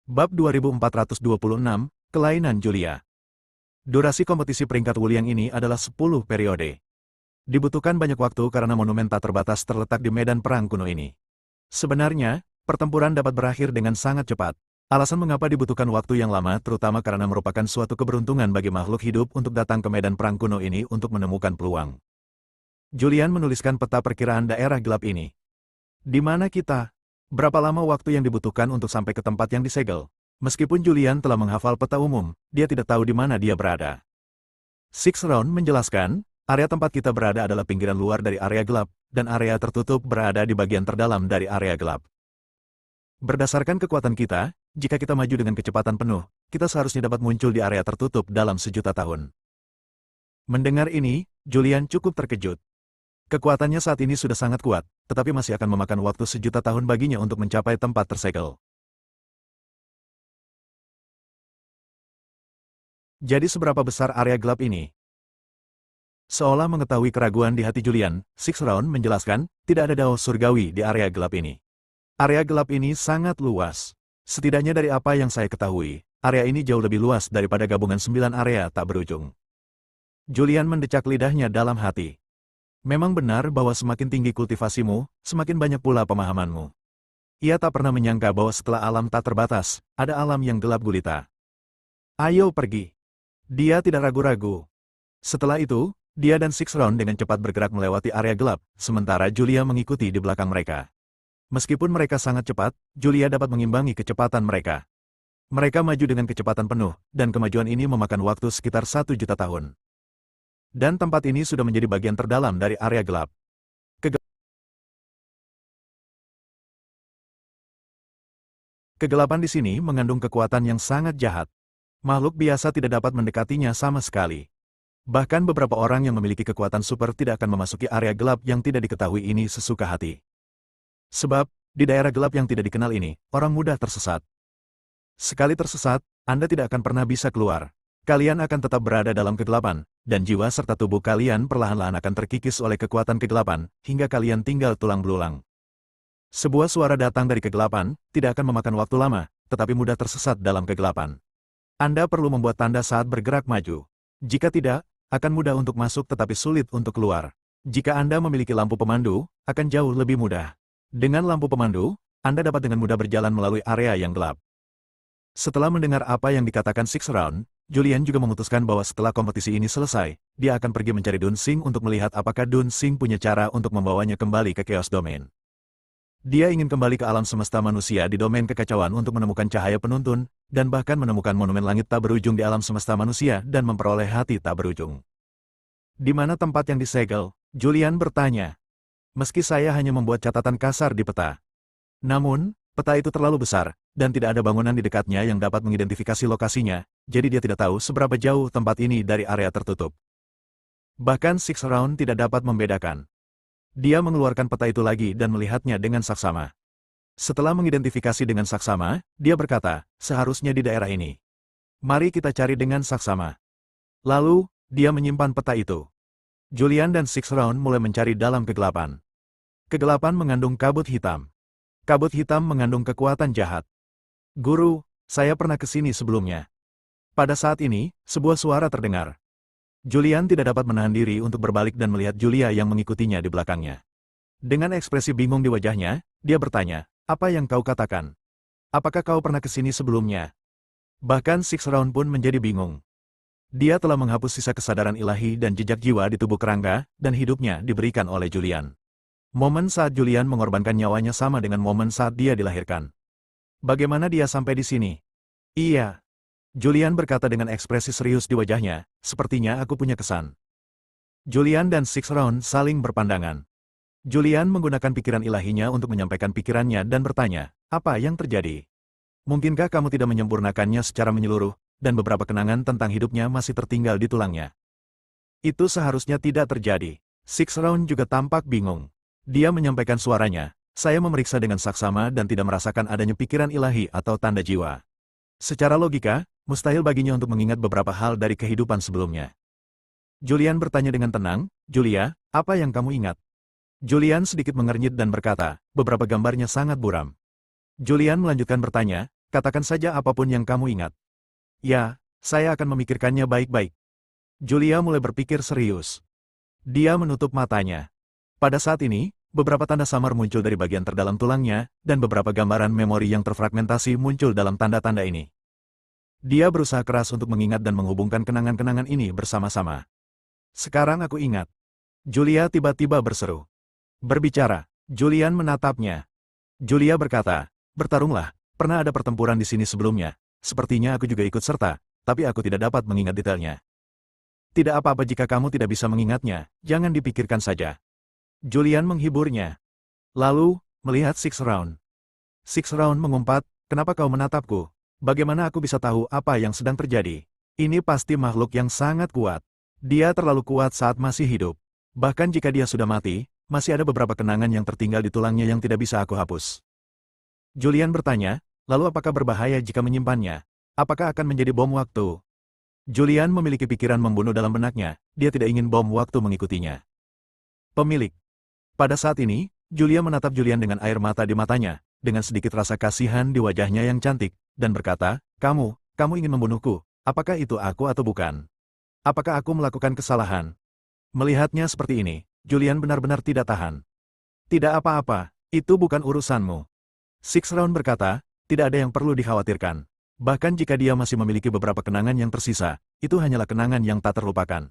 Bab 2426, Kelainan Julia. Durasi kompetisi peringkat Wuliang ini adalah 10 periode. Dibutuhkan banyak waktu karena monumen tak terbatas terletak di medan perang kuno ini. Sebenarnya, pertempuran dapat berakhir dengan sangat cepat. Alasan mengapa dibutuhkan waktu yang lama terutama karena merupakan suatu keberuntungan bagi makhluk hidup untuk datang ke medan perang kuno ini untuk menemukan peluang. Julian menuliskan peta perkiraan daerah gelap ini. Di mana kita? Berapa lama waktu yang dibutuhkan untuk sampai ke tempat yang disegel? Meskipun Julian telah menghafal peta umum, dia tidak tahu di mana dia berada. Six Round menjelaskan, area tempat kita berada adalah pinggiran luar dari area gelap, dan area tertutup berada di bagian terdalam dari area gelap. Berdasarkan kekuatan kita, jika kita maju dengan kecepatan penuh, kita seharusnya dapat muncul di area tertutup dalam 1.000.000 tahun. Mendengar ini, Julian cukup terkejut. Kekuatannya saat ini sudah sangat kuat, tetapi masih akan memakan waktu 1.000.000 tahun baginya untuk mencapai tempat tersegel. Jadi seberapa besar area gelap ini? Seolah mengetahui keraguan di hati Julian, Six Round menjelaskan, tidak ada dao surgawi di area gelap ini. Area gelap ini sangat luas. Setidaknya dari apa yang saya ketahui, area ini jauh lebih luas daripada gabungan 9 area tak berujung. Julian mendecak lidahnya dalam hati. Memang benar bahwa semakin tinggi kultivasimu, semakin banyak pula pemahamanmu. Ia tak pernah menyangka bahwa setelah alam tak terbatas, ada alam yang gelap gulita. Ayo pergi. Dia tidak ragu-ragu. Setelah itu, dia dan Six Round dengan cepat bergerak melewati area gelap, sementara Julia mengikuti di belakang mereka. Meskipun mereka sangat cepat, Julia dapat mengimbangi kecepatan mereka. Mereka maju dengan kecepatan penuh, dan kemajuan ini memakan waktu sekitar 1.000.000 tahun. Dan tempat ini sudah menjadi bagian terdalam dari area gelap. Kegelapan di sini mengandung kekuatan yang sangat jahat. Makhluk biasa tidak dapat mendekatinya sama sekali. Bahkan beberapa orang yang memiliki kekuatan super tidak akan memasuki area gelap yang tidak diketahui ini sesuka hati. Sebab, di daerah gelap yang tidak dikenal ini, orang mudah tersesat. Sekali tersesat, Anda tidak akan pernah bisa keluar. Kalian akan tetap berada dalam kegelapan, dan jiwa serta tubuh kalian perlahan-lahan akan terkikis oleh kekuatan kegelapan, hingga kalian tinggal tulang belulang. Sebuah suara datang dari kegelapan, tidak akan memakan waktu lama, tetapi mudah tersesat dalam kegelapan. Anda perlu membuat tanda saat bergerak maju. Jika tidak, akan mudah untuk masuk tetapi sulit untuk keluar. Jika Anda memiliki lampu pemandu, akan jauh lebih mudah. Dengan lampu pemandu, Anda dapat dengan mudah berjalan melalui area yang gelap. Setelah mendengar apa yang dikatakan Six Round, Julian juga memutuskan bahwa setelah kompetisi ini selesai, dia akan pergi mencari Dun Xing untuk melihat apakah Dun Xing punya cara untuk membawanya kembali ke Chaos Domain. Dia ingin kembali ke alam semesta manusia di domain kekacauan untuk menemukan cahaya penuntun, dan bahkan menemukan monumen langit tak berujung di alam semesta manusia dan memperoleh hati tak berujung. Di mana tempat yang disegel? Julian bertanya. Meski saya hanya membuat catatan kasar di peta. Namun, peta itu terlalu besar, dan tidak ada bangunan di dekatnya yang dapat mengidentifikasi lokasinya, jadi dia tidak tahu seberapa jauh tempat ini dari area tertutup. Bahkan Six Round tidak dapat membedakan. Dia mengeluarkan peta itu lagi dan melihatnya dengan saksama. Setelah mengidentifikasi dengan saksama, dia berkata, seharusnya di daerah ini. Mari kita cari dengan saksama. Lalu, dia menyimpan peta itu. Julian dan Six Round mulai mencari dalam kegelapan. Kegelapan mengandung kabut hitam. Kabut hitam mengandung kekuatan jahat. Guru, saya pernah ke sini sebelumnya. Pada saat ini, sebuah suara terdengar. Julian tidak dapat menahan diri untuk berbalik dan melihat Julia yang mengikutinya di belakangnya. Dengan ekspresi bingung di wajahnya, dia bertanya, apa yang kau katakan? Apakah kau pernah ke sini sebelumnya? Bahkan Six Round pun menjadi bingung. Dia telah menghapus sisa kesadaran ilahi dan jejak jiwa di tubuh kerangka, dan hidupnya diberikan oleh Julian. Momen saat Julian mengorbankan nyawanya sama dengan momen saat dia dilahirkan. Bagaimana dia sampai di sini? Iya. Julian berkata dengan ekspresi serius di wajahnya, sepertinya aku punya kesan. Julian dan Six Round saling berpandangan. Julian menggunakan pikiran ilahinya untuk menyampaikan pikirannya dan bertanya, apa yang terjadi? Mungkinkah kamu tidak menyempurnakannya secara menyeluruh, dan beberapa kenangan tentang hidupnya masih tertinggal di tulangnya? Itu seharusnya tidak terjadi. Six Round juga tampak bingung. Dia menyampaikan suaranya, saya memeriksa dengan saksama dan tidak merasakan adanya pikiran ilahi atau tanda jiwa. Secara logika, mustahil baginya untuk mengingat beberapa hal dari kehidupan sebelumnya. Julian bertanya dengan tenang, Julia, apa yang kamu ingat? Julian sedikit mengernyit dan berkata, beberapa gambarnya sangat buram. Julian melanjutkan bertanya, Katakan saja apapun yang kamu ingat. Ya, saya akan memikirkannya baik-baik. Julia mulai berpikir serius. Dia menutup matanya. Pada saat ini, beberapa tanda samar muncul dari bagian terdalam tulangnya, dan beberapa gambaran memori yang terfragmentasi muncul dalam tanda-tanda ini. Dia berusaha keras untuk mengingat dan menghubungkan kenangan-kenangan ini bersama-sama. Sekarang aku ingat. Julia tiba-tiba berseru. Berbicara. Julian menatapnya. Julia berkata, bertarunglah, pernah ada pertempuran di sini sebelumnya. Sepertinya aku juga ikut serta, tapi aku tidak dapat mengingat detailnya. Tidak apa-apa jika kamu tidak bisa mengingatnya, jangan dipikirkan saja. Julian menghiburnya. Lalu, melihat Six Round. Six Round mengumpat, kenapa kau menatapku? Bagaimana aku bisa tahu apa yang sedang terjadi? Ini pasti makhluk yang sangat kuat. Dia terlalu kuat saat masih hidup. Bahkan jika dia sudah mati, masih ada beberapa kenangan yang tertinggal di tulangnya yang tidak bisa aku hapus. Julian bertanya, lalu apakah berbahaya jika menyimpannya? Apakah akan menjadi bom waktu? Julian memiliki pikiran membunuh dalam benaknya, dia tidak ingin bom waktu mengikutinya. Pemilik. Pada saat ini, Julia menatap Julian dengan air mata di matanya, dengan sedikit rasa kasihan di wajahnya yang cantik, dan berkata, kamu ingin membunuhku, apakah itu aku atau bukan? Apakah aku melakukan kesalahan? Melihatnya seperti ini, Julian benar-benar tidak tahan. Tidak apa-apa, itu bukan urusanmu. Six Round berkata, tidak ada yang perlu dikhawatirkan. Bahkan jika dia masih memiliki beberapa kenangan yang tersisa, itu hanyalah kenangan yang tak terlupakan.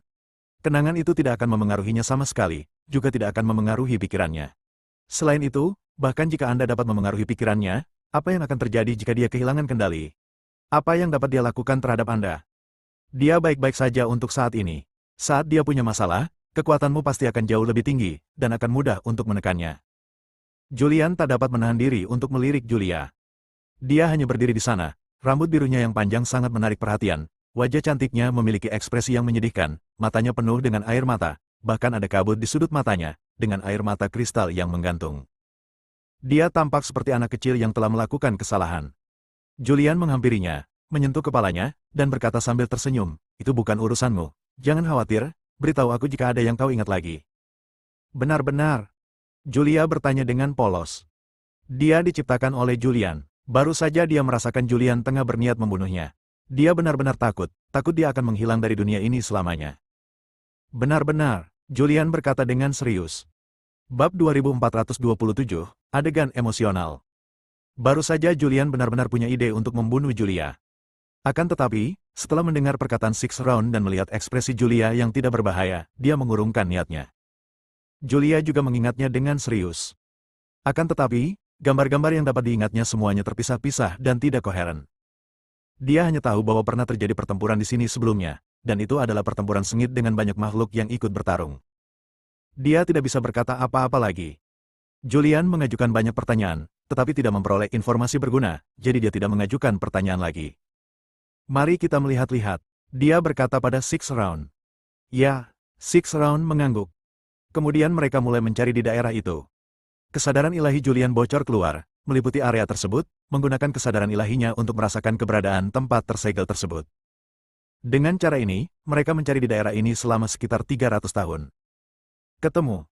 Kenangan itu tidak akan memengaruhinya sama sekali, juga tidak akan memengaruhi pikirannya. Selain itu, bahkan jika Anda dapat memengaruhi pikirannya, apa yang akan terjadi jika dia kehilangan kendali? Apa yang dapat dia lakukan terhadap Anda? Dia baik-baik saja untuk saat ini. Saat dia punya masalah, kekuatanmu pasti akan jauh lebih tinggi, dan akan mudah untuk menekannya. Julian tak dapat menahan diri untuk melirik Julia. Dia hanya berdiri di sana, rambut birunya yang panjang sangat menarik perhatian, wajah cantiknya memiliki ekspresi yang menyedihkan, matanya penuh dengan air mata, bahkan ada kabut di sudut matanya, dengan air mata kristal yang menggantung. Dia tampak seperti anak kecil yang telah melakukan kesalahan. Julian menghampirinya, menyentuh kepalanya, dan berkata sambil tersenyum, itu bukan urusanmu, jangan khawatir, beritahu aku jika ada yang kau ingat lagi. Benar-benar. Julia bertanya dengan polos. Dia diciptakan oleh Julian. Baru saja dia merasakan Julian tengah berniat membunuhnya. Dia benar-benar takut dia akan menghilang dari dunia ini selamanya. Benar-benar, Julian berkata dengan serius. Bab 2427, adegan emosional. Baru saja Julian benar-benar punya ide untuk membunuh Julia. Akan tetapi, setelah mendengar perkataan Six Round dan melihat ekspresi Julia yang tidak berbahaya, dia mengurungkan niatnya. Julia juga mengingatnya dengan serius. Akan tetapi, gambar-gambar yang dapat diingatnya semuanya terpisah-pisah dan tidak koheren. Dia hanya tahu bahwa pernah terjadi pertempuran di sini sebelumnya, dan itu adalah pertempuran sengit dengan banyak makhluk yang ikut bertarung. Dia tidak bisa berkata apa-apa lagi. Julian mengajukan banyak pertanyaan, tetapi tidak memperoleh informasi berguna, jadi dia tidak mengajukan pertanyaan lagi. Mari kita melihat-lihat, dia berkata pada Six Round. Ya, Six Round mengangguk. Kemudian mereka mulai mencari di daerah itu. Kesadaran ilahi Julian bocor keluar, meliputi area tersebut, menggunakan kesadaran ilahinya untuk merasakan keberadaan tempat tersegel tersebut. Dengan cara ini, mereka mencari di daerah ini selama sekitar 300 tahun. Ketemu.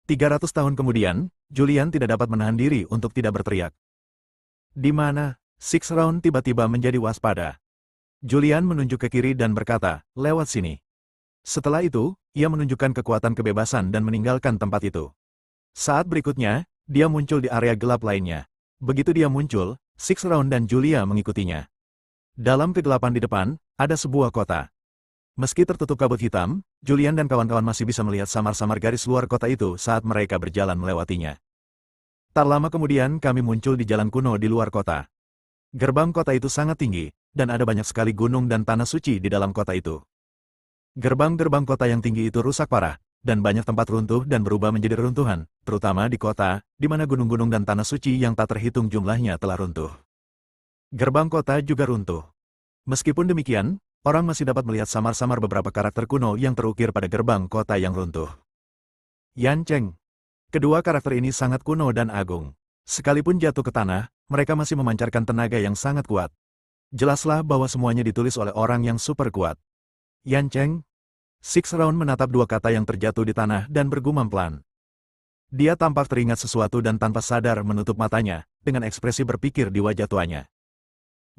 300 tahun kemudian, Julian tidak dapat menahan diri untuk tidak berteriak. Di mana? Six Round tiba-tiba menjadi waspada. Julian menunjuk ke kiri dan berkata, lewat sini. Setelah itu, ia menunjukkan kekuatan kebebasan dan meninggalkan tempat itu. Saat berikutnya, dia muncul di area gelap lainnya. Begitu dia muncul, Six Round dan Julia mengikutinya. Dalam kegelapan di depan, ada sebuah kota. Meski tertutup kabut hitam, Julian dan kawan-kawan masih bisa melihat samar-samar garis luar kota itu saat mereka berjalan melewatinya. Tak lama kemudian kami muncul di jalan kuno di luar kota. Gerbang kota itu sangat tinggi, dan ada banyak sekali gunung dan tanah suci di dalam kota itu. Gerbang-gerbang kota yang tinggi itu rusak parah, dan banyak tempat runtuh dan berubah menjadi reruntuhan, terutama di kota, di mana gunung-gunung dan tanah suci yang tak terhitung jumlahnya telah runtuh. Gerbang kota juga runtuh. Meskipun demikian, orang masih dapat melihat samar-samar beberapa karakter kuno yang terukir pada gerbang kota yang runtuh. Yan Cheng. Kedua karakter ini sangat kuno dan agung. Sekalipun jatuh ke tanah, mereka masih memancarkan tenaga yang sangat kuat. Jelaslah bahwa semuanya ditulis oleh orang yang super kuat. Yan Cheng. Six Round menatap dua kata yang terjatuh di tanah dan bergumam pelan. Dia tampak teringat sesuatu dan tanpa sadar menutup matanya, dengan ekspresi berpikir di wajah tuanya.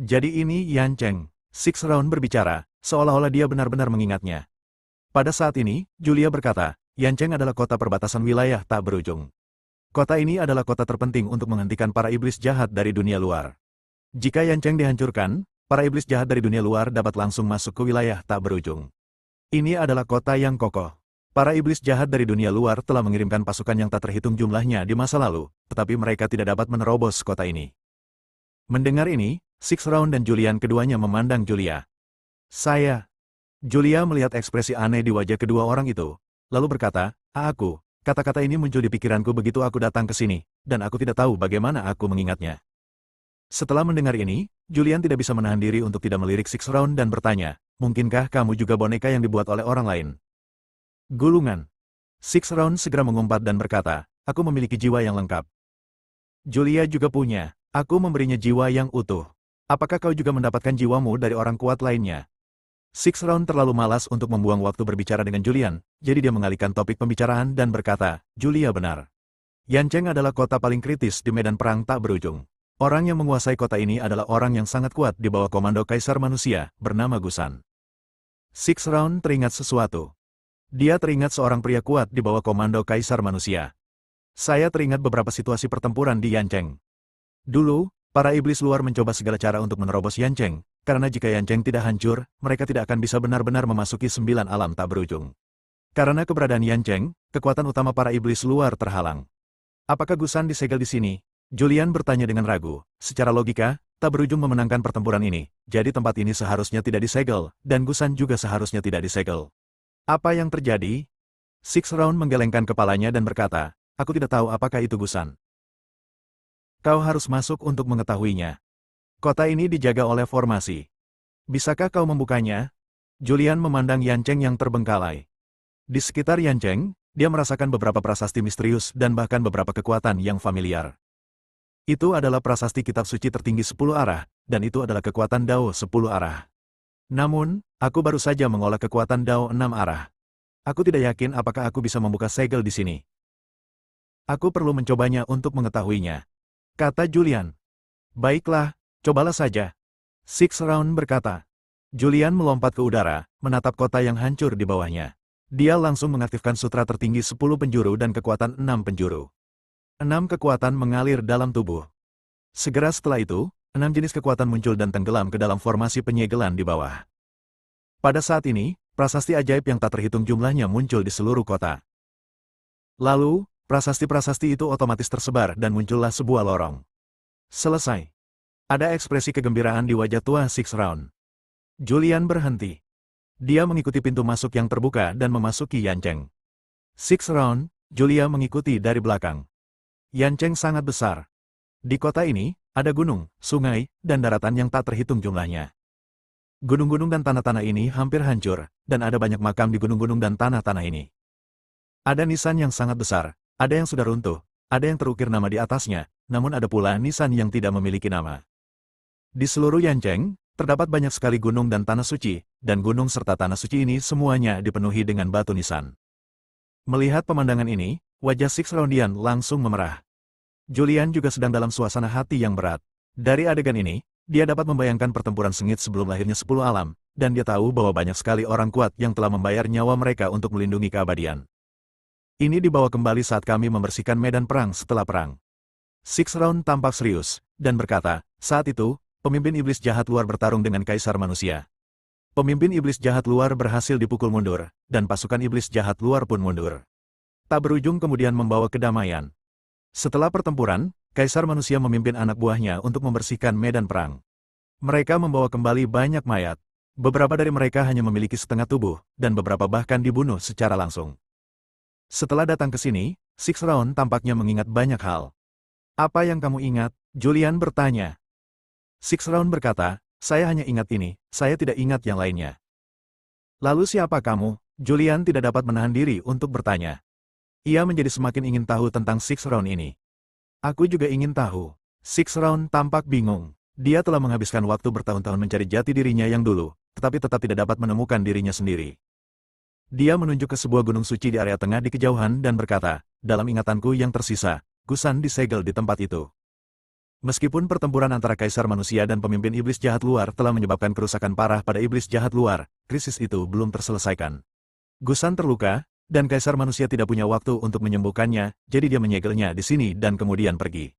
Jadi ini Yan Cheng. Six Round berbicara, seolah-olah dia benar-benar mengingatnya. Pada saat ini, Julia berkata, Yan Cheng adalah kota perbatasan wilayah tak berujung. Kota ini adalah kota terpenting untuk menghentikan para iblis jahat dari dunia luar. Jika Yan Cheng dihancurkan, para iblis jahat dari dunia luar dapat langsung masuk ke wilayah tak berujung. Ini adalah kota yang kokoh. Para iblis jahat dari dunia luar telah mengirimkan pasukan yang tak terhitung jumlahnya di masa lalu, tetapi mereka tidak dapat menerobos kota ini. Mendengar ini, Six Round dan Julian keduanya memandang Julia. Julia melihat ekspresi aneh di wajah kedua orang itu, lalu berkata, kata-kata ini muncul di pikiranku begitu aku datang ke sini, dan aku tidak tahu bagaimana aku mengingatnya. Setelah mendengar ini, Julian tidak bisa menahan diri untuk tidak melirik Six Round dan bertanya, mungkinkah kamu juga boneka yang dibuat oleh orang lain? Gulungan. Six Round segera mengumpat dan berkata, aku memiliki jiwa yang lengkap. Julia juga punya, aku memberinya jiwa yang utuh. Apakah kau juga mendapatkan jiwamu dari orang kuat lainnya? Six Round terlalu malas untuk membuang waktu berbicara dengan Julian, jadi dia mengalihkan topik pembicaraan dan berkata, Julia benar. Yan Cheng adalah kota paling kritis di medan perang tak berujung. Orang yang menguasai kota ini adalah orang yang sangat kuat di bawah komando Kaisar Manusia, bernama Gusan. Six Round teringat sesuatu. Dia teringat seorang pria kuat di bawah komando Kaisar Manusia. Saya teringat beberapa situasi pertempuran di Yan Cheng. Dulu, para iblis luar mencoba segala cara untuk menerobos Yan Cheng, karena jika Yan Cheng tidak hancur, mereka tidak akan bisa benar-benar memasuki 9 alam tak berujung. Karena keberadaan Yan Cheng, kekuatan utama para iblis luar terhalang. Apakah Gusan disegel di sini? Julian bertanya dengan ragu. Secara logika, tak berujung memenangkan pertempuran ini, jadi tempat ini seharusnya tidak disegel, dan Gusan juga seharusnya tidak disegel. Apa yang terjadi? Six Round menggelengkan kepalanya dan berkata, aku tidak tahu apakah itu Gusan. Kau harus masuk untuk mengetahuinya. Kota ini dijaga oleh formasi. Bisakah kau membukanya? Julian memandang Yan Cheng yang terbengkalai. Di sekitar Yan Cheng, dia merasakan beberapa prasasti misterius dan bahkan beberapa kekuatan yang familiar. Itu adalah prasasti kitab suci tertinggi 10 arah, dan itu adalah kekuatan Dao 10 arah. Namun, aku baru saja mengolah kekuatan Dao 6 arah. Aku tidak yakin apakah aku bisa membuka segel di sini. Aku perlu mencobanya untuk mengetahuinya. Kata Julian. Baiklah, cobalah saja. Six Round berkata. Julian melompat ke udara, menatap kota yang hancur di bawahnya. Dia langsung mengaktifkan sutra tertinggi 10 penjuru dan kekuatan 6 penjuru. 6 kekuatan mengalir dalam tubuh. Segera setelah itu, 6 jenis kekuatan muncul dan tenggelam ke dalam formasi penyegelan di bawah. Pada saat ini, prasasti ajaib yang tak terhitung jumlahnya muncul di seluruh kota. Lalu, prasasti-prasasti itu otomatis tersebar dan muncullah sebuah lorong. Selesai. Ada ekspresi kegembiraan di wajah tua Six Round. Julian berhenti. Dia mengikuti pintu masuk yang terbuka dan memasuki Yan Cheng. Six Round, Julia mengikuti dari belakang. Yan Cheng sangat besar. Di kota ini, ada gunung, sungai, dan daratan yang tak terhitung jumlahnya. Gunung-gunung dan tanah-tanah ini hampir hancur, dan ada banyak makam di gunung-gunung dan tanah-tanah ini. Ada nisan yang sangat besar, ada yang sudah runtuh, ada yang terukir nama di atasnya, namun ada pula nisan yang tidak memiliki nama. Di seluruh Yan Cheng, terdapat banyak sekali gunung dan tanah suci, dan gunung serta tanah suci ini semuanya dipenuhi dengan batu nisan. Melihat pemandangan ini, wajah Six Roundian langsung memerah. Julian juga sedang dalam suasana hati yang berat. Dari adegan ini, dia dapat membayangkan pertempuran sengit sebelum lahirnya 10 alam, dan dia tahu bahwa banyak sekali orang kuat yang telah membayar nyawa mereka untuk melindungi keabadian. Ini dibawa kembali saat kami membersihkan medan perang setelah perang. Six Round tampak serius, dan berkata, saat itu, pemimpin iblis jahat luar bertarung dengan Kaisar Manusia. Pemimpin iblis jahat luar berhasil dipukul mundur, dan pasukan iblis jahat luar pun mundur. Tak berujung kemudian membawa kedamaian. Setelah pertempuran, Kaisar Manusia memimpin anak buahnya untuk membersihkan medan perang. Mereka membawa kembali banyak mayat. Beberapa dari mereka hanya memiliki setengah tubuh, dan beberapa bahkan dibunuh secara langsung. Setelah datang ke sini, Six Round tampaknya mengingat banyak hal. Apa yang kamu ingat? Julian bertanya. Six Round berkata, saya hanya ingat ini, saya tidak ingat yang lainnya. Lalu siapa kamu? Julian tidak dapat menahan diri untuk bertanya. Ia menjadi semakin ingin tahu tentang Six Round ini. Aku juga ingin tahu. Six Round tampak bingung. Dia telah menghabiskan waktu bertahun-tahun mencari jati dirinya yang dulu, tetapi tetap tidak dapat menemukan dirinya sendiri. Dia menunjuk ke sebuah gunung suci di area tengah di kejauhan dan berkata, dalam ingatanku yang tersisa, Gusan disegel di tempat itu. Meskipun pertempuran antara kaisar manusia dan pemimpin iblis jahat luar telah menyebabkan kerusakan parah pada iblis jahat luar, krisis itu belum terselesaikan. Gusan terluka, dan kaisar manusia tidak punya waktu untuk menyembuhkannya, jadi dia menyegelnya di sini dan kemudian pergi.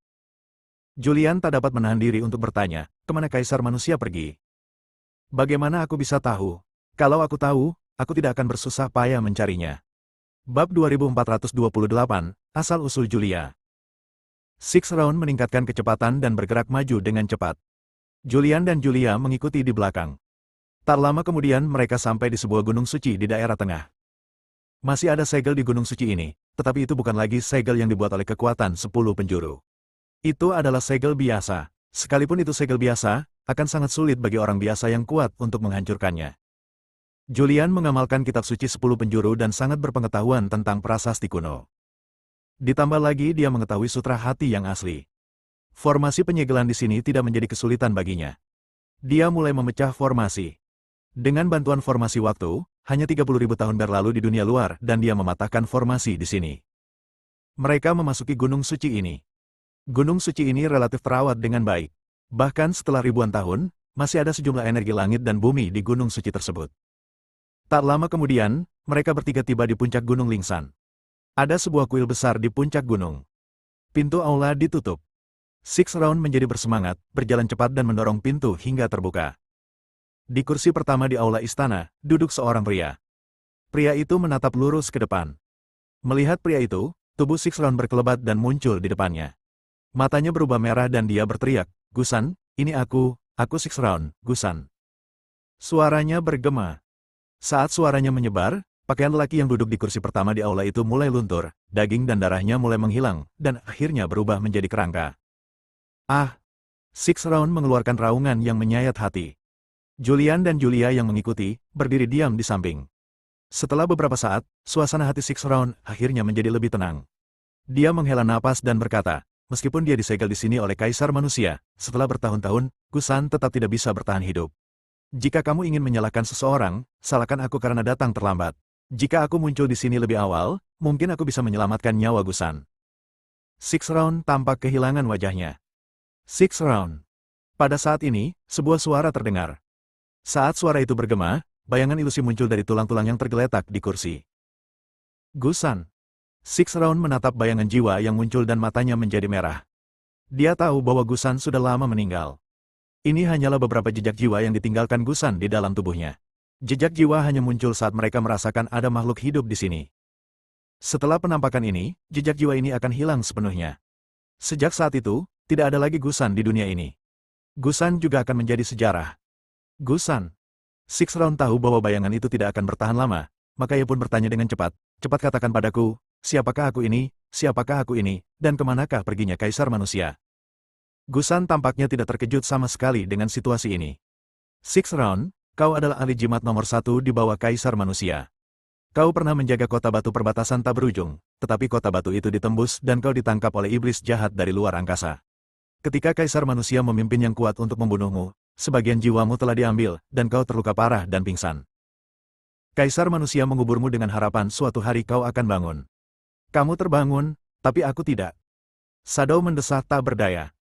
Julian tak dapat menahan diri untuk bertanya, kemana kaisar manusia pergi? Bagaimana aku bisa tahu? Kalau aku tahu, aku tidak akan bersusah payah mencarinya. Bab 2428, Asal-usul Julia. Six Round meningkatkan kecepatan dan bergerak maju dengan cepat. Julian dan Julia mengikuti di belakang. Tak lama kemudian mereka sampai di sebuah gunung suci di daerah tengah. Masih ada segel di gunung suci ini, tetapi itu bukan lagi segel yang dibuat oleh kekuatan 10 penjuru. Itu adalah segel biasa. Sekalipun itu segel biasa, akan sangat sulit bagi orang biasa yang kuat untuk menghancurkannya. Julian mengamalkan kitab suci 10 penjuru dan sangat berpengetahuan tentang prasasti kuno. Ditambah lagi dia mengetahui sutra hati yang asli. Formasi penyegelan di sini tidak menjadi kesulitan baginya. Dia mulai memecah formasi. Dengan bantuan formasi waktu, hanya 30.000 tahun berlalu di dunia luar dan dia mematahkan formasi di sini. Mereka memasuki gunung suci ini. Gunung suci ini relatif terawat dengan baik. Bahkan setelah ribuan tahun, masih ada sejumlah energi langit dan bumi di gunung suci tersebut. Tak lama kemudian, mereka bertiga tiba di puncak gunung Lingsan. Ada sebuah kuil besar di puncak gunung. Pintu aula ditutup. Six Round menjadi bersemangat, berjalan cepat dan mendorong pintu hingga terbuka. Di kursi pertama di aula istana, duduk seorang pria. Pria itu menatap lurus ke depan. Melihat pria itu, tubuh Six Round berkelebat dan muncul di depannya. Matanya berubah merah dan dia berteriak, "Gusan, ini aku Six Round, Gusan." Suaranya bergema. Saat suaranya menyebar, pakaian lelaki yang duduk di kursi pertama di aula itu mulai luntur, daging dan darahnya mulai menghilang, dan akhirnya berubah menjadi kerangka. Ah! Six Round mengeluarkan raungan yang menyayat hati. Julian dan Julia yang mengikuti, berdiri diam di samping. Setelah beberapa saat, suasana hati Six Round akhirnya menjadi lebih tenang. Dia menghela napas dan berkata, meskipun dia disegel di sini oleh kaisar manusia, setelah bertahun-tahun, Gusan tetap tidak bisa bertahan hidup. Jika kamu ingin menyalahkan seseorang, salahkan aku karena datang terlambat. Jika aku muncul di sini lebih awal, mungkin aku bisa menyelamatkan nyawa Gusan. Six Round tampak kehilangan wajahnya. Six Round. Pada saat ini, sebuah suara terdengar. Saat suara itu bergema, bayangan ilusi muncul dari tulang-tulang yang tergeletak di kursi. Gusan. Six Round menatap bayangan jiwa yang muncul dan matanya menjadi merah. Dia tahu bahwa Gusan sudah lama meninggal. Ini hanyalah beberapa jejak jiwa yang ditinggalkan Gusan di dalam tubuhnya. Jejak jiwa hanya muncul saat mereka merasakan ada makhluk hidup di sini. Setelah penampakan ini, jejak jiwa ini akan hilang sepenuhnya. Sejak saat itu, tidak ada lagi Gusan di dunia ini. Gusan juga akan menjadi sejarah. Gusan. Six Round tahu bahwa bayangan itu tidak akan bertahan lama, maka ia pun bertanya dengan cepat, "Cepat katakan padaku, siapakah aku ini, dan kemanakah perginya kaisar manusia?" Gusan tampaknya tidak terkejut sama sekali dengan situasi ini. Six Round, kau adalah ahli jimat nomor 1 di bawah kaisar manusia. Kau pernah menjaga kota batu perbatasan tak berujung, tetapi kota batu itu ditembus dan kau ditangkap oleh iblis jahat dari luar angkasa. Ketika kaisar manusia memimpin yang kuat untuk membunuhmu, sebagian jiwamu telah diambil, dan kau terluka parah dan pingsan. Kaisar manusia menguburmu dengan harapan suatu hari kau akan bangun. Kamu terbangun, tapi aku tidak. Shadow mendesah tak berdaya.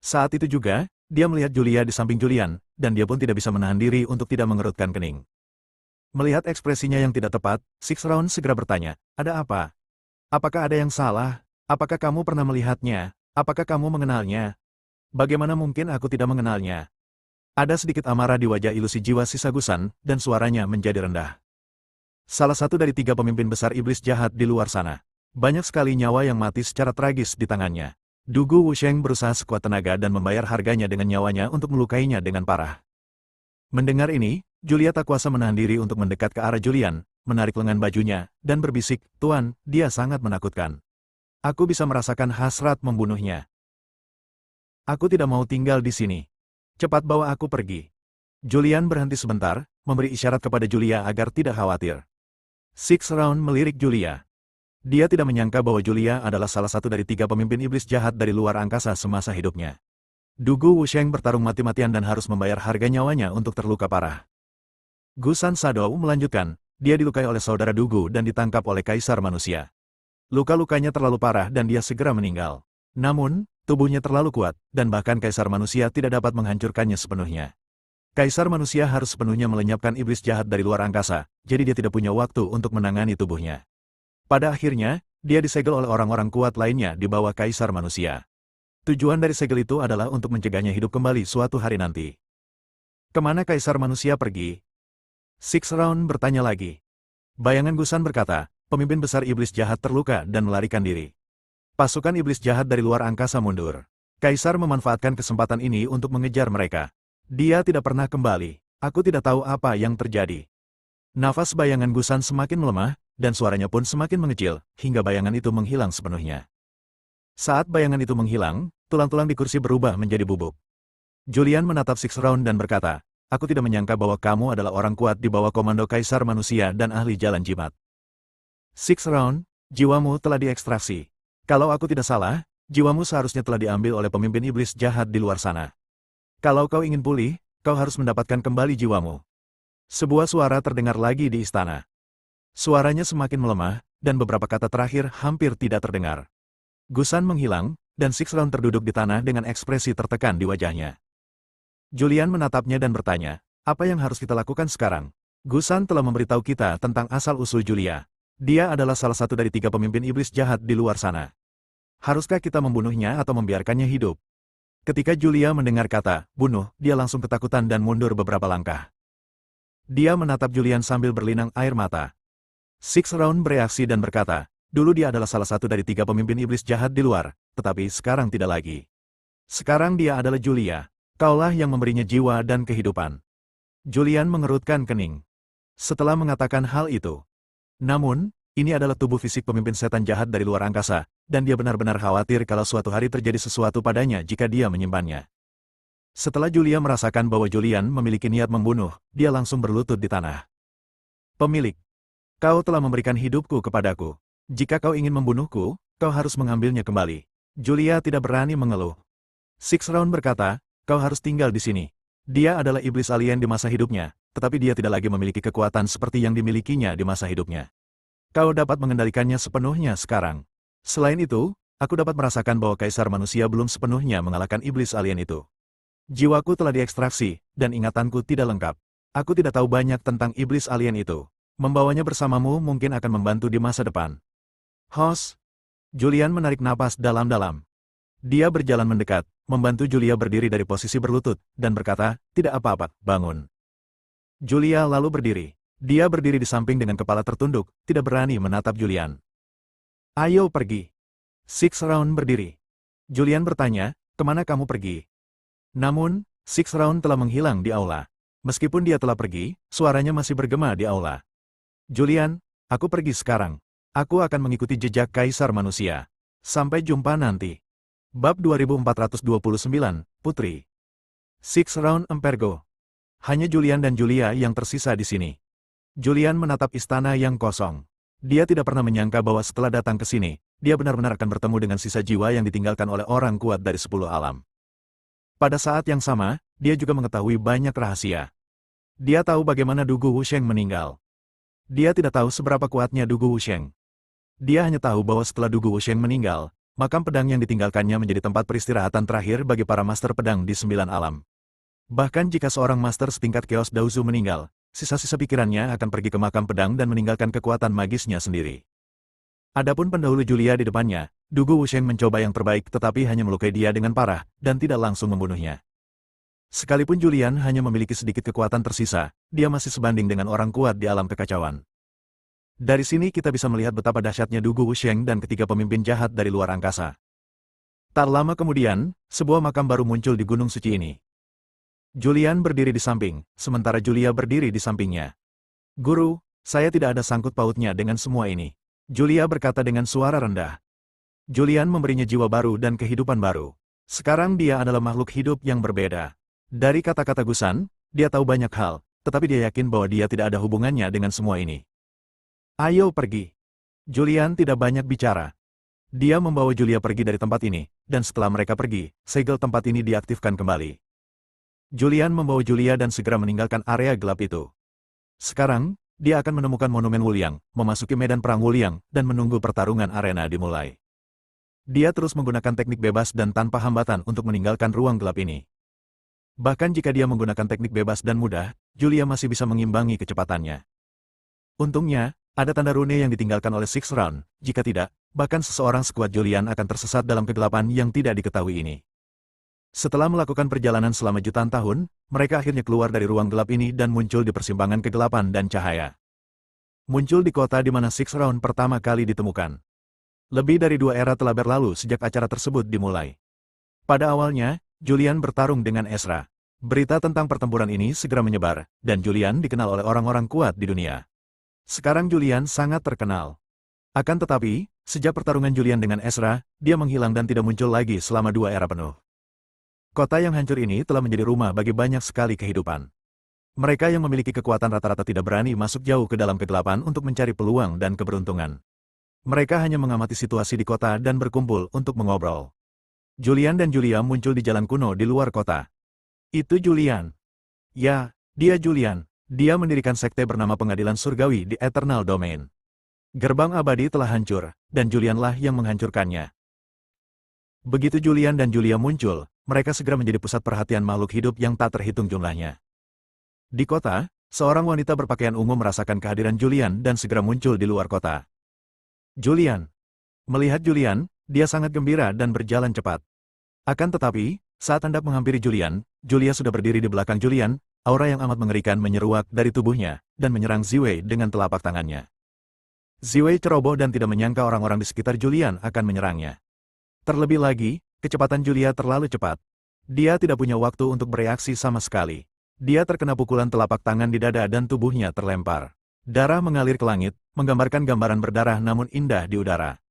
Saat itu juga, dia melihat Julia di samping Julian, dan dia pun tidak bisa menahan diri untuk tidak mengerutkan kening. Melihat ekspresinya yang tidak tepat, Six Round segera bertanya, "Ada apa? Apakah ada yang salah? Apakah kamu pernah melihatnya? Apakah kamu mengenalnya?" "Bagaimana mungkin aku tidak mengenalnya?" Ada sedikit amarah di wajah ilusi jiwa sisa Gusan, dan suaranya menjadi rendah. Salah satu dari 3 pemimpin besar iblis jahat di luar sana. Banyak sekali nyawa yang mati secara tragis di tangannya. Dugu Wusheng berusaha sekuat tenaga dan membayar harganya dengan nyawanya untuk melukainya dengan parah. Mendengar ini, Julia tak kuasa menahan diri untuk mendekat ke arah Julian, menarik lengan bajunya, dan berbisik, "Tuan, dia sangat menakutkan. Aku bisa merasakan hasrat membunuhnya. Aku tidak mau tinggal di sini. Cepat bawa aku pergi." Julian berhenti sebentar, memberi isyarat kepada Julia agar tidak khawatir. Six Round melirik Julia. Dia tidak menyangka bahwa Julia adalah salah satu dari 3 pemimpin iblis jahat dari luar angkasa semasa hidupnya. Dugu Wusheng bertarung mati-matian dan harus membayar harga nyawanya untuk terluka parah. Gusan Shadow melanjutkan, dia dilukai oleh saudara Dugu dan ditangkap oleh kaisar manusia. Luka-lukanya terlalu parah dan dia segera meninggal. Namun, tubuhnya terlalu kuat, dan bahkan Kaisar Manusia tidak dapat menghancurkannya sepenuhnya. Kaisar Manusia harus sepenuhnya melenyapkan iblis jahat dari luar angkasa, jadi dia tidak punya waktu untuk menangani tubuhnya. Pada akhirnya, dia disegel oleh orang-orang kuat lainnya di bawah Kaisar Manusia. Tujuan dari segel itu adalah untuk mencegahnya hidup kembali suatu hari nanti. Kemana Kaisar Manusia pergi? Six Round bertanya lagi. Bayangan Gusan berkata, pemimpin besar iblis jahat terluka dan melarikan diri. Pasukan iblis jahat dari luar angkasa mundur. Kaisar memanfaatkan kesempatan ini untuk mengejar mereka. Dia tidak pernah kembali. Aku tidak tahu apa yang terjadi. Nafas bayangan Gusan semakin melemah, dan suaranya pun semakin mengecil, hingga bayangan itu menghilang sepenuhnya. Saat bayangan itu menghilang, tulang-tulang di kursi berubah menjadi bubuk. Julian menatap Six Round dan berkata, aku tidak menyangka bahwa kamu adalah orang kuat di bawah komando Kaisar Manusia dan ahli jalan jimat. Six Round, jiwamu telah diekstraksi. Kalau aku tidak salah, jiwamu seharusnya telah diambil oleh pemimpin iblis jahat di luar sana. Kalau kau ingin pulih, kau harus mendapatkan kembali jiwamu. Sebuah suara terdengar lagi di istana. Suaranya semakin melemah, dan beberapa kata terakhir hampir tidak terdengar. Gusan menghilang, dan Six Round terduduk di tanah dengan ekspresi tertekan di wajahnya. Julian menatapnya dan bertanya, apa yang harus kita lakukan sekarang? Gusan telah memberitahu kita tentang asal-usul Julia. Dia adalah salah satu dari 3 pemimpin iblis jahat di luar sana. Haruskah kita membunuhnya atau membiarkannya hidup? Ketika Julia mendengar kata, bunuh, dia langsung ketakutan dan mundur beberapa langkah. Dia menatap Julian sambil berlinang air mata. Six Round bereaksi dan berkata, dulu dia adalah salah satu dari 3 pemimpin iblis jahat di luar, tetapi sekarang tidak lagi. Sekarang dia adalah Julia. Kaulah yang memberinya jiwa dan kehidupan. Julian mengerutkan kening. Setelah mengatakan hal itu. Namun, ini adalah tubuh fisik pemimpin setan jahat dari luar angkasa, dan dia benar-benar khawatir kalau suatu hari terjadi sesuatu padanya jika dia menyimpannya. Setelah Julia merasakan bahwa Julian memiliki niat membunuh, dia langsung berlutut di tanah. Pemilik, kau telah memberikan hidupku kepadaku. Jika kau ingin membunuhku, kau harus mengambilnya kembali. Julia tidak berani mengeluh. Six Round berkata, kau harus tinggal di sini. Dia adalah iblis alien di masa hidupnya, tetapi dia tidak lagi memiliki kekuatan seperti yang dimilikinya di masa hidupnya. Kau dapat mengendalikannya sepenuhnya sekarang. Selain itu, aku dapat merasakan bahwa Kaisar Manusia belum sepenuhnya mengalahkan iblis alien itu. Jiwaku telah diekstraksi, dan ingatanku tidak lengkap. Aku tidak tahu banyak tentang iblis alien itu. Membawanya bersamamu mungkin akan membantu di masa depan. Host. Julian menarik napas dalam-dalam. Dia berjalan mendekat, membantu Julia berdiri dari posisi berlutut, dan berkata, tidak apa-apa, bangun. Julia lalu berdiri. Dia berdiri di samping dengan kepala tertunduk, tidak berani menatap Julian. Ayo pergi. Six Round berdiri. Julian bertanya, kemana kamu pergi? Namun, Six Round telah menghilang di aula. Meskipun dia telah pergi, suaranya masih bergema di aula. Julian, aku pergi sekarang. Aku akan mengikuti jejak Kaisar Manusia. Sampai jumpa nanti. Bab 2429, Putri. Six Round Empergo. Hanya Julian dan Julia yang tersisa di sini. Julian menatap istana yang kosong. Dia tidak pernah menyangka bahwa setelah datang ke sini, dia benar-benar akan bertemu dengan sisa jiwa yang ditinggalkan oleh orang kuat dari 10 alam. Pada saat yang sama, dia juga mengetahui banyak rahasia. Dia tahu bagaimana Dugu Wusheng meninggal. Dia tidak tahu seberapa kuatnya Dugu Wusheng. Dia hanya tahu bahwa setelah Dugu Wusheng meninggal, makam pedang yang ditinggalkannya menjadi tempat peristirahatan terakhir bagi para master pedang di 9 alam. Bahkan jika seorang master setingkat Chaos Daozu meninggal, sisa-sisa pikirannya akan pergi ke makam pedang dan meninggalkan kekuatan magisnya sendiri. Adapun pendahulu Julia di depannya, Dugu Wusheng mencoba yang terbaik tetapi hanya melukai dia dengan parah, dan tidak langsung membunuhnya. Sekalipun Julian hanya memiliki sedikit kekuatan tersisa, dia masih sebanding dengan orang kuat di alam kekacauan. Dari sini kita bisa melihat betapa dahsyatnya Dugu Wusheng dan ketiga pemimpin jahat dari luar angkasa. Tak lama kemudian, sebuah makam baru muncul di gunung suci ini. Julian berdiri di samping, sementara Julia berdiri di sampingnya. Guru, saya tidak ada sangkut pautnya dengan semua ini. Julia berkata dengan suara rendah. Julian memberinya jiwa baru dan kehidupan baru. Sekarang dia adalah makhluk hidup yang berbeda. Dari kata-kata Gusan, dia tahu banyak hal, tetapi dia yakin bahwa dia tidak ada hubungannya dengan semua ini. Ayo pergi. Julian tidak banyak bicara. Dia membawa Julia pergi dari tempat ini, dan setelah mereka pergi, segel tempat ini diaktifkan kembali. Julian membawa Julia dan segera meninggalkan area gelap itu. Sekarang, dia akan menemukan monumen Wuliang, memasuki medan perang Wuliang, dan menunggu pertarungan arena dimulai. Dia terus menggunakan teknik bebas dan tanpa hambatan untuk meninggalkan ruang gelap ini. Bahkan jika dia menggunakan teknik bebas dan mudah, Julia masih bisa mengimbangi kecepatannya. Untungnya, ada tanda rune yang ditinggalkan oleh Six Round, jika tidak, bahkan seseorang sekuat Julian akan tersesat dalam kegelapan yang tidak diketahui ini. Setelah melakukan perjalanan selama jutaan tahun, mereka akhirnya keluar dari ruang gelap ini dan muncul di persimpangan kegelapan dan cahaya. Muncul di kota di mana Six Round pertama kali ditemukan. Lebih dari 2 era telah berlalu sejak acara tersebut dimulai. Pada awalnya, Julian bertarung dengan Ezra. Berita tentang pertempuran ini segera menyebar, dan Julian dikenal oleh orang-orang kuat di dunia. Sekarang Julian sangat terkenal. Akan tetapi, sejak pertarungan Julian dengan Ezra, dia menghilang dan tidak muncul lagi selama 2 era penuh. Kota yang hancur ini telah menjadi rumah bagi banyak sekali kehidupan. Mereka yang memiliki kekuatan rata-rata tidak berani masuk jauh ke dalam kegelapan untuk mencari peluang dan keberuntungan. Mereka hanya mengamati situasi di kota dan berkumpul untuk mengobrol. Julian dan Julia muncul di jalan kuno di luar kota. Itu Julian. Ya, dia Julian. Dia mendirikan sekte bernama Pengadilan Surgawi di Eternal Domain. Gerbang abadi telah hancur, dan Julianlah yang menghancurkannya. Begitu Julian dan Julia muncul, mereka segera menjadi pusat perhatian makhluk hidup yang tak terhitung jumlahnya. Di kota, seorang wanita berpakaian ungu merasakan kehadiran Julian dan segera muncul di luar kota. Julian. Melihat Julian, dia sangat gembira dan berjalan cepat. Akan tetapi, saat hendak menghampiri Julian, Julia sudah berdiri di belakang Julian, aura yang amat mengerikan menyeruak dari tubuhnya, dan menyerang Ziwei dengan telapak tangannya. Ziwei ceroboh dan tidak menyangka orang-orang di sekitar Julian akan menyerangnya. Terlebih lagi, kecepatan Julia terlalu cepat. Dia tidak punya waktu untuk bereaksi sama sekali. Dia terkena pukulan telapak tangan di dada dan tubuhnya terlempar. Darah mengalir ke langit, menggambarkan gambaran berdarah namun indah di udara.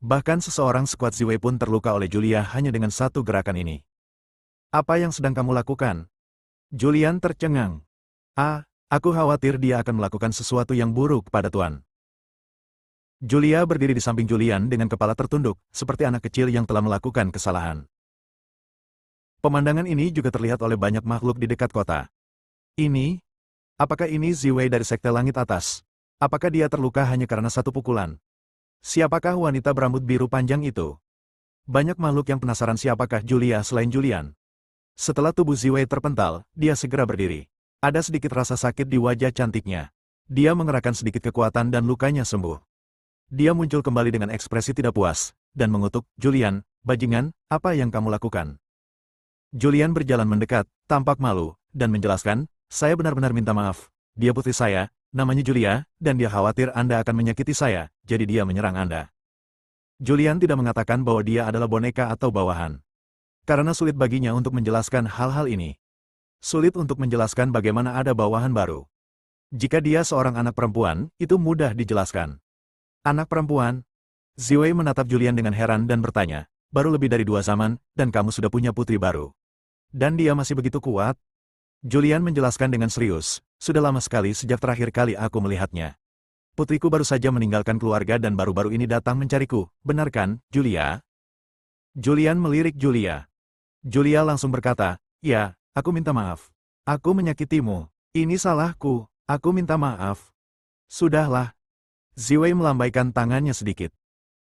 Bahkan seseorang sekuat Ziwei pun terluka oleh Julia hanya dengan satu gerakan ini. Apa yang sedang kamu lakukan? Julian tercengang. Aku khawatir dia akan melakukan sesuatu yang buruk pada Tuan. Julia berdiri di samping Julian dengan kepala tertunduk, seperti anak kecil yang telah melakukan kesalahan. Pemandangan ini juga terlihat oleh banyak makhluk di dekat kota. Apakah ini Ziwei dari Sekte Langit Atas? Apakah dia terluka hanya karena satu pukulan? Siapakah wanita berambut biru panjang itu? Banyak makhluk yang penasaran siapakah Julia selain Julian. Setelah tubuh Ziwei terpental, dia segera berdiri. Ada sedikit rasa sakit di wajah cantiknya. Dia mengerahkan sedikit kekuatan dan lukanya sembuh. Dia muncul kembali dengan ekspresi tidak puas, dan mengutuk, Julian, bajingan, apa yang kamu lakukan? Julian berjalan mendekat, tampak malu, dan menjelaskan, saya benar-benar minta maaf. Dia putri saya, namanya Julia, dan dia khawatir Anda akan menyakiti saya, jadi dia menyerang Anda. Julian tidak mengatakan bahwa dia adalah boneka atau bawahan. Karena sulit baginya untuk menjelaskan hal-hal ini. Sulit untuk menjelaskan bagaimana ada bawahan baru. Jika dia seorang anak perempuan, itu mudah dijelaskan. Anak perempuan? Ziwei menatap Julian dengan heran dan bertanya, baru lebih dari 2 zaman, dan kamu sudah punya putri baru. Dan dia masih begitu kuat? Julian menjelaskan dengan serius, sudah lama sekali sejak terakhir kali aku melihatnya. Putriku baru saja meninggalkan keluarga dan baru-baru ini datang mencariku, benar kan, Julia? Julian melirik Julia. Julia langsung berkata, ya, aku minta maaf. Aku menyakitimu. Ini salahku, aku minta maaf. Sudahlah. Ziwei melambaikan tangannya sedikit.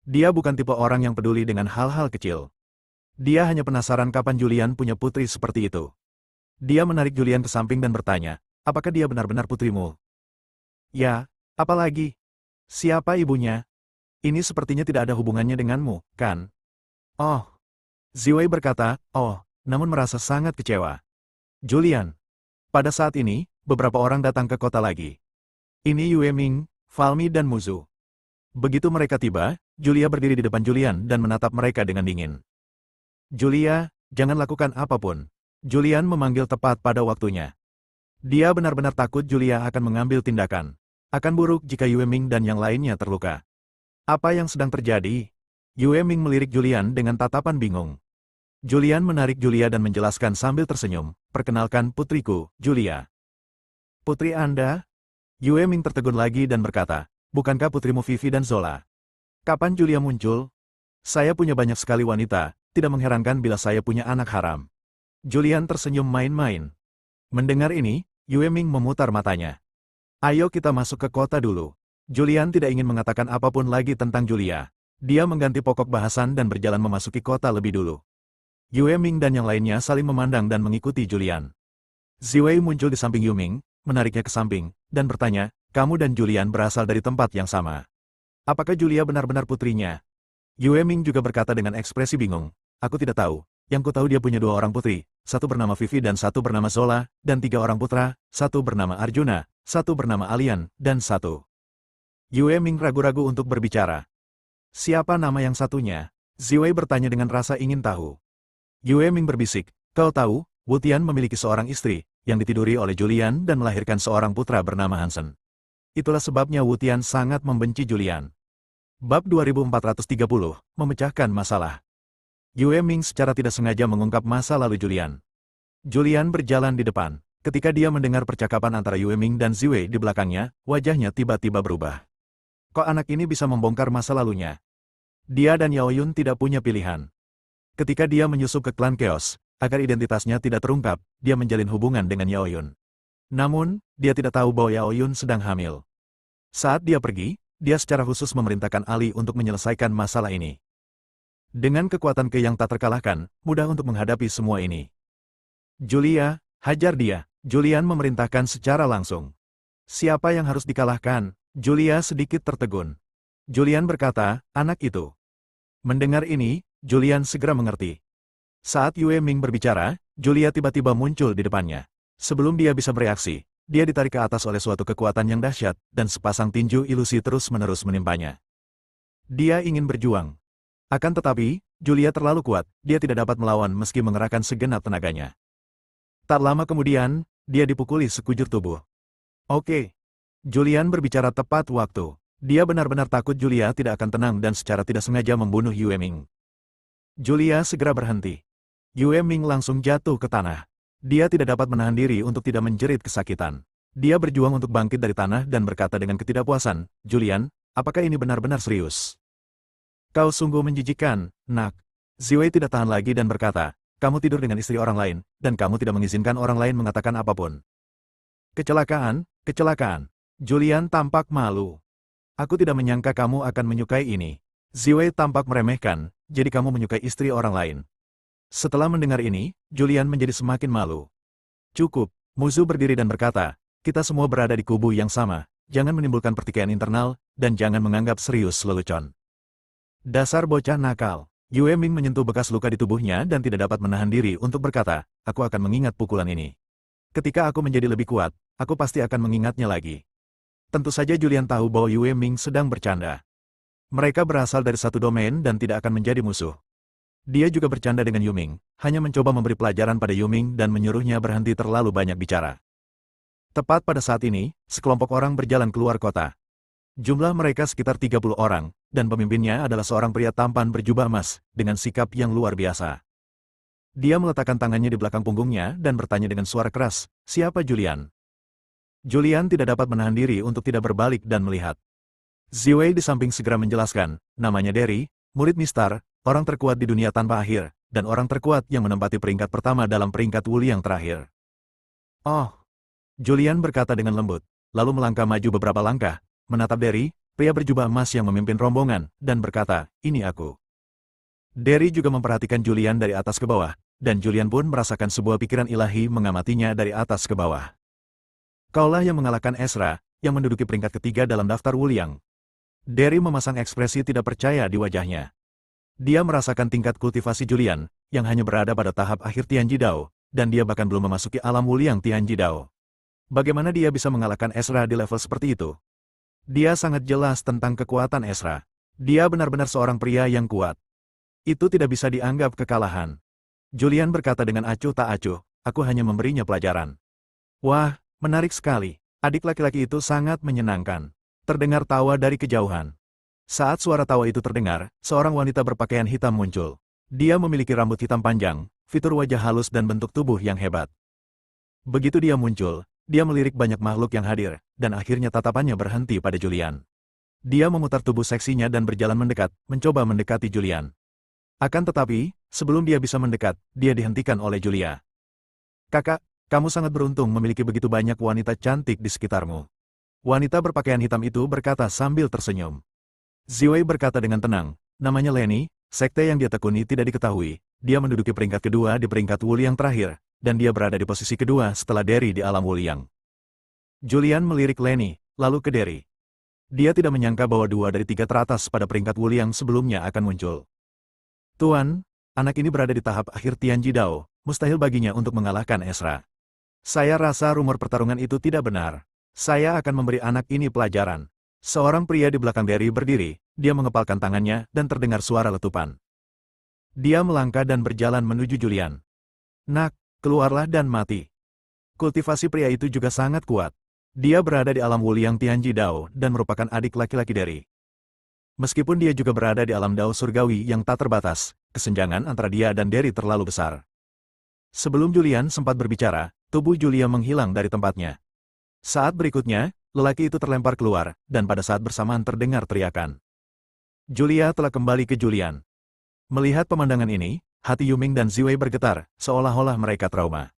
Dia bukan tipe orang yang peduli dengan hal-hal kecil. Dia hanya penasaran kapan Julian punya putri seperti itu. Dia menarik Julian ke samping dan bertanya, apakah dia benar-benar putrimu? Ya, apalagi? Siapa ibunya? Ini sepertinya tidak ada hubungannya denganmu, kan? Oh. Ziwei berkata, oh, namun merasa sangat kecewa. Julian. Pada saat ini, beberapa orang datang ke kota lagi. Ini Yue Ming, Falmi dan Muzu. Begitu mereka tiba, Julia berdiri di depan Julian dan menatap mereka dengan dingin. Julia, jangan lakukan apapun. Julian memanggil tepat pada waktunya. Dia benar-benar takut Julia akan mengambil tindakan. Akan buruk jika Yue Ming dan yang lainnya terluka. Apa yang sedang terjadi? Yue Ming melirik Julian dengan tatapan bingung. Julian menarik Julia dan menjelaskan sambil tersenyum, perkenalkan putriku, Julia. Putri Anda? Yue Ming tertegun lagi dan berkata, bukankah putrimu Vivi dan Zola? Kapan Julia muncul? Saya punya banyak sekali wanita, tidak mengherankan bila saya punya anak haram. Julian tersenyum main-main. Mendengar ini, Yue Ming memutar matanya. Ayo kita masuk ke kota dulu. Julian tidak ingin mengatakan apapun lagi tentang Julia. Dia mengganti pokok bahasan dan berjalan memasuki kota lebih dulu. Yue Ming dan yang lainnya saling memandang dan mengikuti Julian. Ziwei muncul di samping Yu Ming, menariknya ke samping, dan bertanya, kamu dan Julian berasal dari tempat yang sama. Apakah Julia benar-benar putrinya? Yue Ming juga berkata dengan ekspresi bingung, aku tidak tahu. Yang ku tahu dia punya 2 orang putri, satu bernama Vivi dan satu bernama Zola, dan 3 orang putra, satu bernama Arjuna, satu bernama Alian, dan satu. Yue Ming ragu-ragu untuk berbicara. Siapa nama yang satunya? Ziwei bertanya dengan rasa ingin tahu. Yue Ming berbisik, kau tahu, Wu Tian memiliki seorang istri, yang ditiduri oleh Julian dan melahirkan seorang putra bernama Hansen. Itulah sebabnya Wu Tian sangat membenci Julian. Bab 2430, memecahkan masalah. Yue Ming secara tidak sengaja mengungkap masa lalu Julian. Julian berjalan di depan. Ketika dia mendengar percakapan antara Yue Ming dan Ziwei di belakangnya, wajahnya tiba-tiba berubah. Kok anak ini bisa membongkar masa lalunya? Dia dan Yao Yun tidak punya pilihan. Ketika dia menyusup ke klan Chaos, agar identitasnya tidak terungkap, dia menjalin hubungan dengan Yao Yun. Namun, dia tidak tahu bahwa Yao Yun sedang hamil. Saat dia pergi, dia secara khusus memerintahkan Ali untuk menyelesaikan masalah ini. Dengan kekuatan Ke yang tak terkalahkan, mudah untuk menghadapi semua ini. Julia, hajar dia, Julian memerintahkan secara langsung. Siapa yang harus dikalahkan? Julia sedikit tertegun. Julian berkata, anak itu. Mendengar ini, Julian segera mengerti. Saat Yue Ming berbicara, Julia tiba-tiba muncul di depannya. Sebelum dia bisa bereaksi, dia ditarik ke atas oleh suatu kekuatan yang dahsyat, dan sepasang tinju ilusi terus-menerus menimpanya. Dia ingin berjuang. Akan tetapi, Julia terlalu kuat, dia tidak dapat melawan meski mengerahkan segenap tenaganya. Tak lama kemudian, dia dipukuli sekujur tubuh. Oke. Julian berbicara tepat waktu. Dia benar-benar takut Julia tidak akan tenang dan secara tidak sengaja membunuh Yue Ming. Julia segera berhenti. Yue Ming langsung jatuh ke tanah. Dia tidak dapat menahan diri untuk tidak menjerit kesakitan. Dia berjuang untuk bangkit dari tanah dan berkata dengan ketidakpuasan, Julian, apakah ini benar-benar serius? Kau sungguh menjijikkan, nak. Ziwei tidak tahan lagi dan berkata, kamu tidur dengan istri orang lain, dan kamu tidak mengizinkan orang lain mengatakan apapun. Kecelakaan, kecelakaan. Julian tampak malu. Aku tidak menyangka kamu akan menyukai ini. Ziwei tampak meremehkan, jadi kamu menyukai istri orang lain. Setelah mendengar ini, Julian menjadi semakin malu. Cukup, Muzu berdiri dan berkata, kita semua berada di kubu yang sama, jangan menimbulkan pertikaian internal, dan jangan menganggap serius lelucon. Dasar bocah nakal. Yue Ming menyentuh bekas luka di tubuhnya dan tidak dapat menahan diri untuk berkata, aku akan mengingat pukulan ini. Ketika aku menjadi lebih kuat, aku pasti akan mengingatnya lagi. Tentu saja Julian tahu bahwa Yue Ming sedang bercanda. Mereka berasal dari satu domain dan tidak akan menjadi musuh. Dia juga bercanda dengan Yu Ming, hanya mencoba memberi pelajaran pada Yu Ming dan menyuruhnya berhenti terlalu banyak bicara. Tepat pada saat ini, sekelompok orang berjalan keluar kota. Jumlah mereka sekitar 30 orang, dan pemimpinnya adalah seorang pria tampan berjubah emas, dengan sikap yang luar biasa. Dia meletakkan tangannya di belakang punggungnya dan bertanya dengan suara keras, siapa Julian? Julian tidak dapat menahan diri untuk tidak berbalik dan melihat. Ziwei di samping segera menjelaskan, namanya Derry, murid Mistar, orang terkuat di dunia tanpa akhir, dan orang terkuat yang menempati peringkat pertama dalam peringkat Wuli yang terakhir. Oh, Julian berkata dengan lembut, lalu melangkah maju beberapa langkah, menatap Derry, pria berjubah emas yang memimpin rombongan, dan berkata, ini aku. Derry juga memperhatikan Julian dari atas ke bawah, dan Julian pun merasakan sebuah pikiran ilahi mengamatinya dari atas ke bawah. Kaulah yang mengalahkan Ezra, yang menduduki peringkat ketiga dalam daftar Wuliang. Derry memasang ekspresi tidak percaya di wajahnya. Dia merasakan tingkat kultivasi Julian, yang hanya berada pada tahap akhir Tianji Dao, dan dia bahkan belum memasuki alam Wuliang Tianji Dao. Bagaimana dia bisa mengalahkan Ezra di level seperti itu? Dia sangat jelas tentang kekuatan Ezra. Dia benar-benar seorang pria yang kuat. Itu tidak bisa dianggap kekalahan. Julian berkata dengan acuh tak acuh, aku hanya memberinya pelajaran. Wah, menarik sekali. Adik laki-laki itu sangat menyenangkan. Terdengar tawa dari kejauhan. Saat suara tawa itu terdengar, seorang wanita berpakaian hitam muncul. Dia memiliki rambut hitam panjang, fitur wajah halus dan bentuk tubuh yang hebat. Begitu dia muncul, dia melirik banyak makhluk yang hadir, dan akhirnya tatapannya berhenti pada Julian. Dia memutar tubuh seksinya dan berjalan mendekat, mencoba mendekati Julian. Akan tetapi, sebelum dia bisa mendekat, dia dihentikan oleh Julia. Kakak, kamu sangat beruntung memiliki begitu banyak wanita cantik di sekitarmu. Wanita berpakaian hitam itu berkata sambil tersenyum. Ziwei berkata dengan tenang, Namanya Lenny, sekte yang dia tekuni tidak diketahui. Dia menduduki peringkat kedua di peringkat Wuliang terakhir, dan dia berada di posisi kedua setelah Derry di alam Wuliang. Julian melirik Lenny, lalu ke Derry. Dia tidak menyangka bahwa 2 dari 3 teratas pada peringkat Wuliang sebelumnya akan muncul. Tuan, anak ini berada di tahap akhir Tianji Dao, mustahil baginya untuk mengalahkan Ezra. Saya rasa rumor pertarungan itu tidak benar. Saya akan memberi anak ini pelajaran. Seorang pria di belakang Derry berdiri, dia mengepalkan tangannya dan terdengar suara letupan. Dia melangkah dan berjalan menuju Julian. Nak, keluarlah dan mati. Kultivasi pria itu juga sangat kuat. Dia berada di alam Wuliang Tianji Dao dan merupakan adik laki-laki Derry. Meskipun dia juga berada di alam Dao surgawi yang tak terbatas, kesenjangan antara dia dan Derry terlalu besar. Sebelum Julian sempat berbicara, tubuh Julia menghilang dari tempatnya. Saat berikutnya, lelaki itu terlempar keluar, dan pada saat bersamaan terdengar teriakan. Julia telah kembali ke Julian. Melihat pemandangan ini, hati Yuming dan Ziwei bergetar, seolah-olah mereka trauma.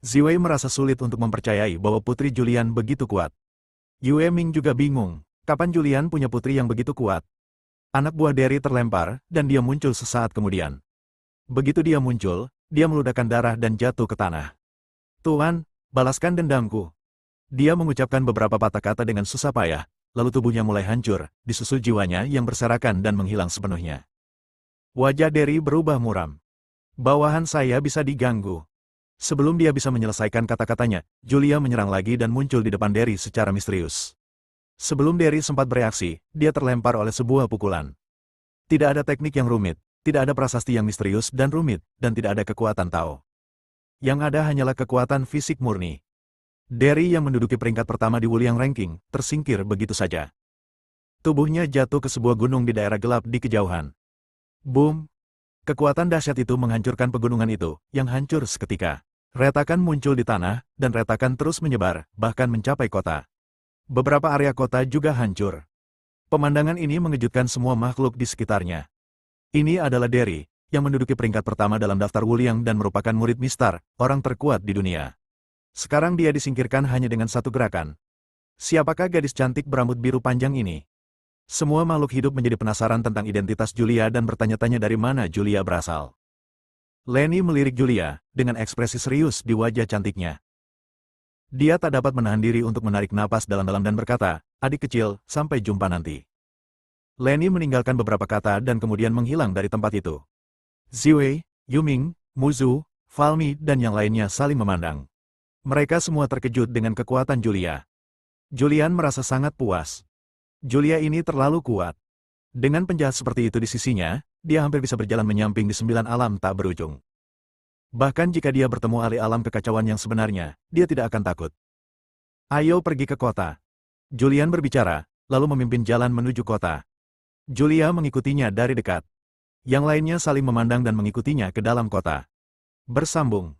Ziwei merasa sulit untuk mempercayai bahwa putri Julian begitu kuat. Yue Ming juga bingung, kapan Julian punya putri yang begitu kuat? Anak buah Derry terlempar, dan dia muncul sesaat kemudian. Begitu dia muncul, dia meludahkan darah dan jatuh ke tanah. Tuan, balaskan dendamku. Dia mengucapkan beberapa patah kata dengan susah payah, lalu tubuhnya mulai hancur, disusul jiwanya yang berserakan dan menghilang sepenuhnya. Wajah Derry berubah muram. Bawahan saya bisa diganggu. Sebelum dia bisa menyelesaikan kata-katanya, Julia menyerang lagi dan muncul di depan Derry secara misterius. Sebelum Derry sempat bereaksi, dia terlempar oleh sebuah pukulan. Tidak ada teknik yang rumit, tidak ada prasasti yang misterius dan rumit, dan tidak ada kekuatan Tao. Yang ada hanyalah kekuatan fisik murni. Derry yang menduduki peringkat pertama di Wuliang Ranking, tersingkir begitu saja. Tubuhnya jatuh ke sebuah gunung di daerah gelap di kejauhan. Boom! Kekuatan dahsyat itu menghancurkan pegunungan itu, yang hancur seketika. Retakan muncul di tanah, dan retakan terus menyebar, bahkan mencapai kota. Beberapa area kota juga hancur. Pemandangan ini mengejutkan semua makhluk di sekitarnya. Ini adalah Derry, yang menduduki peringkat pertama dalam daftar Wuliang dan merupakan murid Mistar, orang terkuat di dunia. Sekarang dia disingkirkan hanya dengan satu gerakan. Siapakah gadis cantik berambut biru panjang ini? Semua makhluk hidup menjadi penasaran tentang identitas Julia dan bertanya-tanya dari mana Julia berasal. Lenny melirik Julia, dengan ekspresi serius di wajah cantiknya. Dia tak dapat menahan diri untuk menarik napas dalam-dalam dan berkata, adik kecil, sampai jumpa nanti. Lenny meninggalkan beberapa kata dan kemudian menghilang dari tempat itu. Ziwei, Yuming, Muzu, Falmi dan yang lainnya saling memandang. Mereka semua terkejut dengan kekuatan Julia. Julian merasa sangat puas. Julia ini terlalu kuat. Dengan penjahat seperti itu di sisinya, dia hampir bisa berjalan menyamping di 9 alam tak berujung. Bahkan jika dia bertemu ahli alam kekacauan yang sebenarnya, dia tidak akan takut. Ayo pergi ke kota. Julian berbicara, lalu memimpin jalan menuju kota. Julia mengikutinya dari dekat. Yang lainnya saling memandang dan mengikutinya ke dalam kota. Bersambung.